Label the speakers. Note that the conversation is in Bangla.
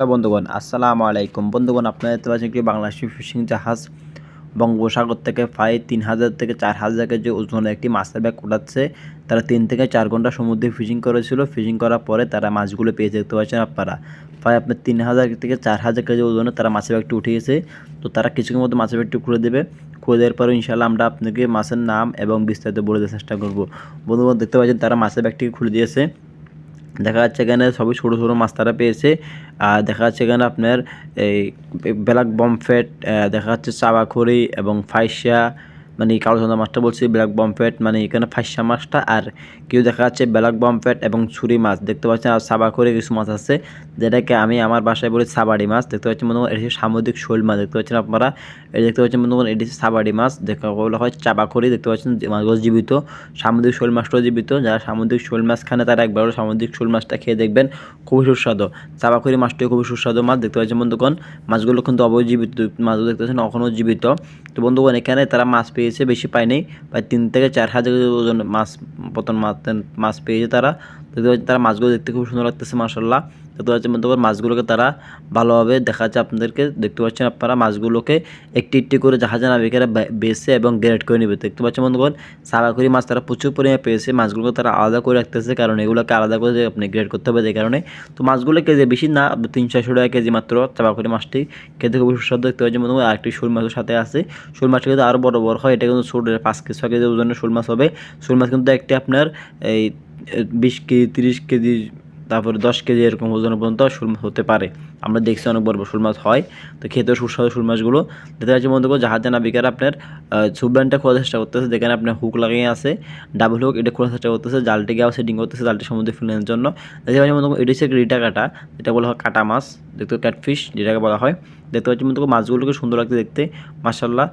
Speaker 1: বন্ধুগণ আসসালামু আলাইকুম। বন্ধুগণ আপনারা দেখতে পাচ্ছেন একটি বাংলাদেশি ফিশিং জাহাজ বঙ্গোপসাগর থেকে প্রায় ৩,০০০ থেকে ৪,০০০ কেজি ওজনের একটি মাছের ব্যাগ উঠাচ্ছে। তারা ৩ থেকে ৪ ঘন্টা সমুদ্রে ফিশিং করেছিল। ফিশিং করার পরে তারা মাছগুলো পেয়েছে, দেখতে পাচ্ছেন আপনারা। প্রায় আপনার ৩,০০০ থেকে ৪,০০০ কেজি ওজনে তারা মাছের ব্যাগটি উঠিয়েছে। তো তারা কিছুক্ষণের মধ্যে মাছের ব্যাগটি খুলে দেবে। খুলে দেওয়ার পরে ইনশাআল্লাহ আমরা আপনাকে মাছের নাম এবং বিস্তারিত বলে দেওয়ার চেষ্টা করব। বন্ধুগণ দেখতে পাচ্ছেন তারা মাছের ব্যাগটিকে খুলে দিয়েছে। দেখা যাচ্ছে এখানে সবই ছোটো ছোটো মাছ তারা পেয়েছে। আর দেখা যাচ্ছে এখানে আপনার এই ব্ল্যাক বমফ্রেট, দেখা যাচ্ছে চাবাখড়ি এবং ফাইসা, মানে কালো চন্দা মাছটা বলছি ব্ল্যাক বমফ্রেট, মানে এখানে ফাইসা মাছটা। আর কেউ দেখা যাচ্ছে ব্ল্যাক বমফ্রেট এবং ছুরি মাছ দেখতে পাচ্ছেন। আর চাবাখড়ি কিছু মাছ আছে, যেটাকে আমি আমার বাসায় বলি সাবাড়ি মাছ। দেখতে পাচ্ছেন বন্ধুগণ এটি সামুদ্রিক শৈল মাছ, দেখতে পাচ্ছেন আপনারা। এই দেখতে পাচ্ছেন বন্ধুগণ এটি সাবাড়ি মাছ, দেখা বলা হয় চাবাখড়ি। দেখতে পাচ্ছেন মাছগুলো জীবিত, সামুদ্রিক শৈল মাছটাও জীবিত। যারা সামুদ্রিক শৈল মাছ খানে তারা একবারও সামুদ্রিক শৈল মাছটা খেয়ে দেখবেন, খুবই সুস্বাদু। চাবাখড়ি মাছটিও খুবই সুস্বাদু মাছ, দেখতে পাচ্ছেন বন্ধুগণ। মাছগুলো কিন্তু অবজীবিত মাছগুলো দেখতে পাচ্ছেন এখনও জীবিত। তো বন্ধুগণ এখানে তারা মাছ পেয়েছে, বেশি পায়নি, প্রায় ৩ থেকে ৪,০০০ ওজন মাছ পেয়েছে তারা। দেখতে পাচ্ছেন তারা মাছগুলো দেখতে খুব সুন্দর লাগতেছে মাশাআল্লাহ। দেখতে পাচ্ছেন বন্ধুগণ মাছগুলোকে তারা ভালোভাবে দেখা যাচ্ছে আপনাদেরকে, দেখতে পাচ্ছেন আপনারা মাছগুলোকে একটি একটি করে জাহাজে নাবিকেরা বেছে এবং গ্রেড করে নেবে। দেখতে পাচ্ছেন বন্ধুগণ চাবাখড়ি মাছ তারা প্রচুর পরিমাণে পেয়েছে। মাছগুলোকে তারা আলাদা করে রাখতেছে, কারণ এগুলোকে আলাদা করে আপনি গ্রেড করতে হবে, যে কারণে। তো মাছগুলো কেজি বেশি না, ৩00-৪০০ টাকা কেজি মাত্র চাবাখড়ি মাছটি। খেতে খুবই সুস্বাদু। দেখতে পাচ্ছেন বন্ধুগণ আরেকটি শোল মাছের সাথে আছে। শোল মাছটা কিন্তু আরও বড় বড় হয়, এটা কিন্তু ছোট ৫ কেজি ৬ কেজি ওজনের শোল মাছ হবে। শোল মাছ কিন্তু একটি আপনার এই ২০ কেজি ৩০ কেজি, তারপরে ১০ কেজি এরকম ওজনের পর্যন্ত শোল মাছ হতে পারে। আমরা দেখছি অনেক বড় বড় শোল মাছ হয়। তো খেতেও সুস্বাদু শোল মাছগুলো। দেখতে পাচ্ছি বন্ধুগণ জাহাজে নাবিকেরা আপনার সুবলাইনটা খোলার চেষ্টা করতেছে, যেখানে আপনার হুক লাগিয়ে আছে, ডাবল হুক, এটা খোলার চেষ্টা করতেছে। জালটিকেও সেটিং করতেছে জালটি সমুদ্রে ফেলানোর জন্য। দেখতে পাচ্ছি বন্ধুগণ এটি হচ্ছে রিটা কাটা, যেটা বলা হয় কাটা মাছ, দেখতে ক্যাটফিশ যেটাকে বলা হয়। দেখতে পাচ্ছি বন্ধুগণ মাছগুলোকে সুন্দর লাগছে দেখতে মাশাআল্লাহ।